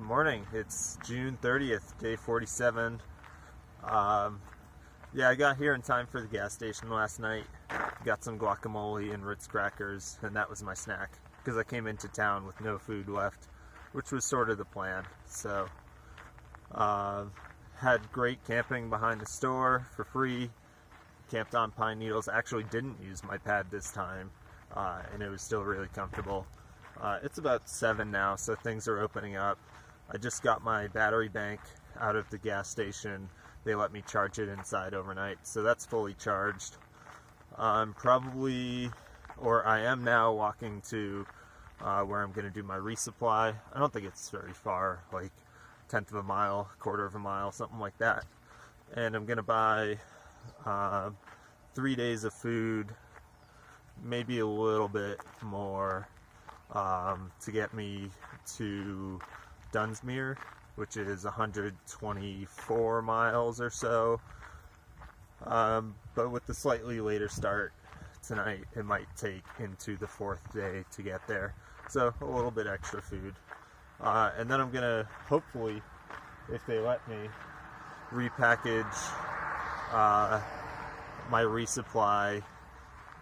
morning. It's June 30th, day 47. Yeah, I got here in time for the gas station last night. Got some guacamole and Ritz crackers, and that was my snack because I came into town with no food left, which was sort of the plan. So, had great camping behind the store for free. Camped on pine needles. Actually didn't use my pad this time, and it was still really comfortable. It's about 7 now, so things are opening up. I just got my battery bank out of the gas station. They let me charge it inside overnight, so that's fully charged. I am now walking to where I'm going to do my resupply. I don't think it's very far, like 1/10 of a mile, 1/4 of a mile, something like that. And I'm going to buy 3 days of food, maybe a little bit more, to get me to Dunsmuir, which is 124 miles or so. But with the slightly later start tonight, it might take into the 4th day to get there. So a little bit extra food. And then I'm gonna, hopefully, if they let me, repackage my resupply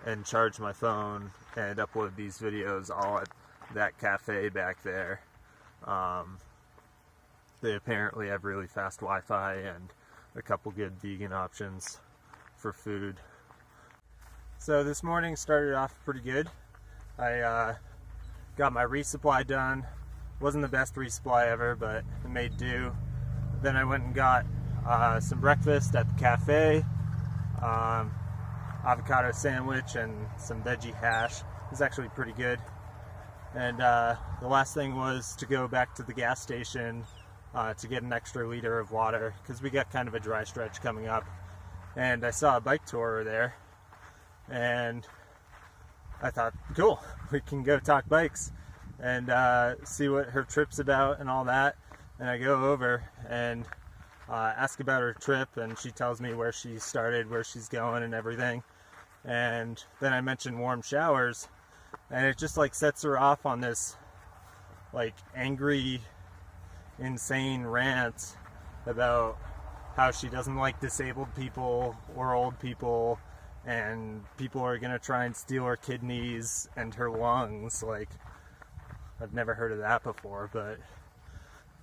and charge my phone and upload these videos all at that cafe back there. They apparently have really fast Wi-Fi and a couple good vegan options for food. So this morning started off pretty good. I got my resupply done. Wasn't the best resupply ever, but it made do. Then I went and got some breakfast at the cafe. Avocado sandwich and some veggie hash. It was actually pretty good. And the last thing was to go back to the gas station to get an extra liter of water, because we got kind of a dry stretch coming up. And I saw a bike tourer there, and I thought, cool, we can go talk bikes and see what her trip's about and all that. And I go over and ask about her trip, and she tells me where she started, where she's going and everything. And then I mention warm showers, and it just like sets her off on this like angry, insane rant about how she doesn't like disabled people or old people, and people are gonna try and steal her kidneys and her lungs. Like, I've never heard of that before, but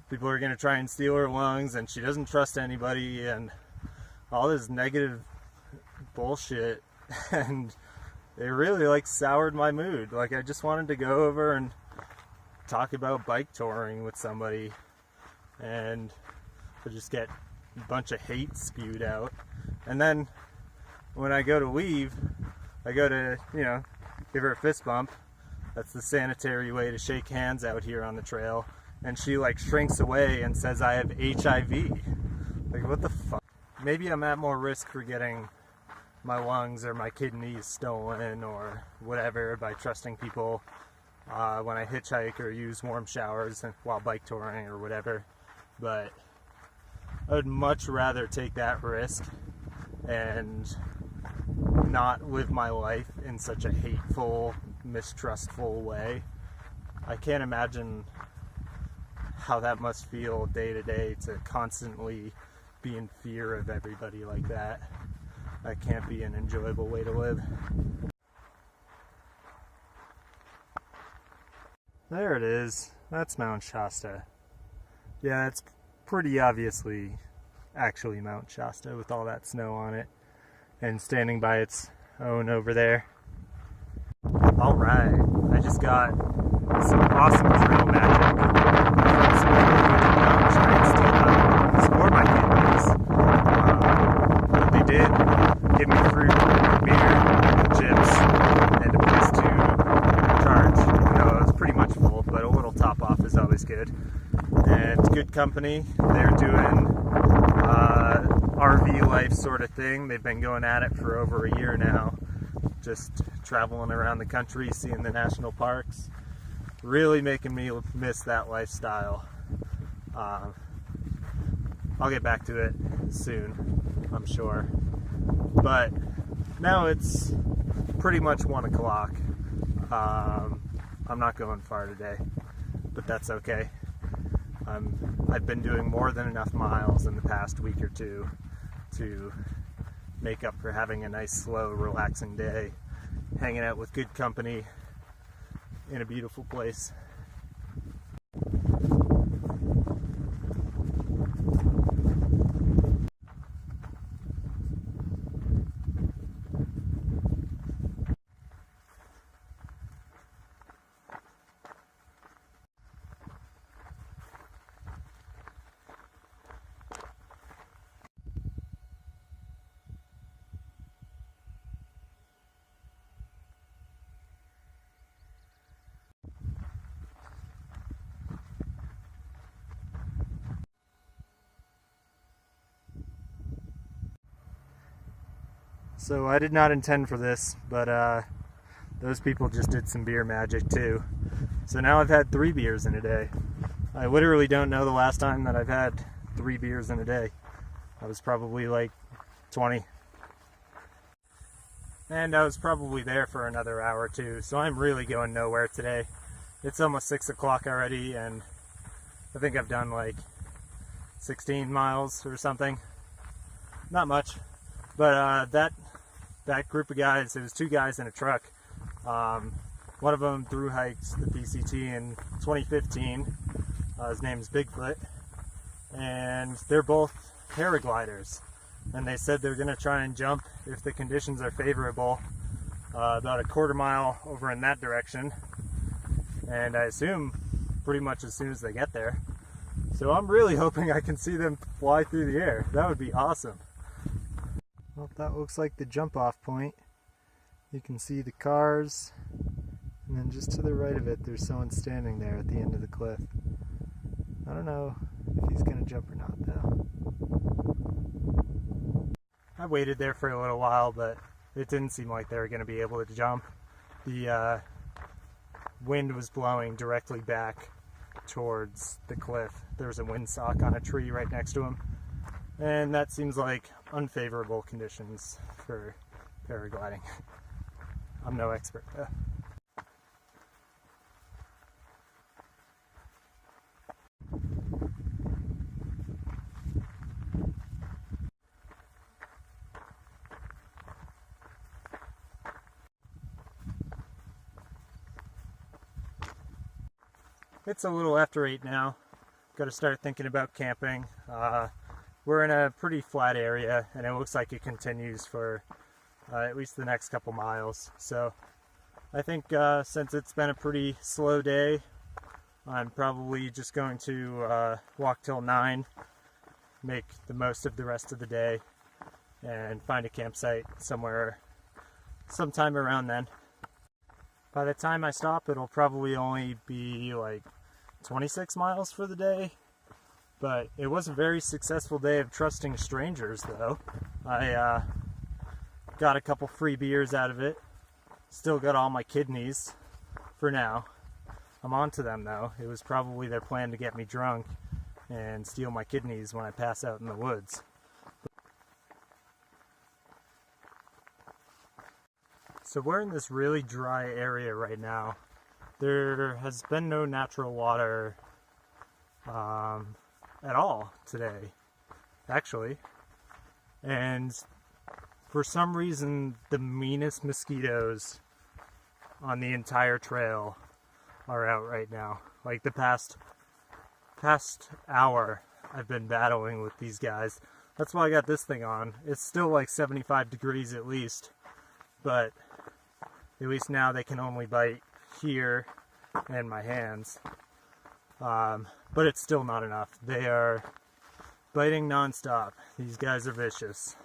people are gonna try and steal her lungs, and she doesn't trust anybody, and all this negative bullshit. And it really like soured my mood. Like, I just wanted to go over and talk about bike touring with somebody, and to just get a bunch of hate spewed out. And then when I go to leave, I go to, give her a fist bump. That's the sanitary way to shake hands out here on the trail. And she like shrinks away and says I have HIV. Like, what the fuck? Maybe I'm at more risk for getting my lungs or my kidneys stolen or whatever by trusting people when I hitchhike or use warm showers while bike touring or whatever. But I would much rather take that risk and not live my life in such a hateful, mistrustful way. I can't imagine how that must feel day to day, to constantly be in fear of everybody like that. That can't be an enjoyable way to live. There it is. That's Mount Shasta. Yeah, it's pretty obviously actually Mount Shasta with all that snow on it and standing by its own over there. Alright, I just got some awesome trail magic from some people who did not try and steal my kidneys. But they did give me fruit, beer, chips, and a place to charge. It was pretty much full, but a little top off is always good. And good company. They're doing RV life sort of thing. They've been going at it for over a year now, just traveling around the country, seeing the national parks, really making me miss that lifestyle. I'll get back to it soon, I'm sure. But now it's pretty much 1 o'clock. I'm not going far today, but that's okay. I've been doing more than enough miles in the past week or two to make up for having a nice, slow, relaxing day, hanging out with good company in a beautiful place. So I did not intend for this, but those people just did some beer magic too. So now I've had 3 beers in a day. I literally don't know the last time that I've had 3 beers in a day. I was probably like 20. And I was probably there for another hour too, so I'm really going nowhere today. It's almost 6 o'clock already, and I think I've done like 16 miles or something. Not much, but that group of guys, it was 2 guys in a truck. One of them through hikes the PCT in 2015. His name's Bigfoot, and they're both paragliders. And they said they're going to try and jump, if the conditions are favorable, about a quarter mile over in that direction. And I assume pretty much as soon as they get there. So I'm really hoping I can see them fly through the air. That would be awesome. Well, that looks like the jump off point. You can see the cars, and then just to the right of it there's someone standing there at the end of the cliff. I don't know if he's going to jump or not though. I waited there for a little while, but it didn't seem like they were going to be able to jump. The wind was blowing directly back towards the cliff. There was a windsock on a tree right next to him, and that seems like unfavorable conditions for paragliding. I'm no expert though. It's a little after 8 now. Got to start thinking about camping. We're in a pretty flat area, and it looks like it continues for at least the next couple miles. So I think since it's been a pretty slow day, I'm probably just going to walk till 9, make the most of the rest of the day, and find a campsite somewhere sometime around then. By the time I stop, it'll probably only be like 26 miles for the day. But it was a very successful day of trusting strangers, though. I got a couple free beers out of it. Still got all my kidneys for now. I'm on to them, though. It was probably their plan to get me drunk and steal my kidneys when I pass out in the woods. So we're in this really dry area right now. There has been no natural water at all today, actually. And for some reason, the meanest mosquitoes on the entire trail are out right now. Like the past hour, I've been battling with these guys. That's why I got this thing on. It's still like 75 degrees at least, but at least now they can only bite here and my hands. But it's still not enough. They are biting nonstop. These guys are vicious.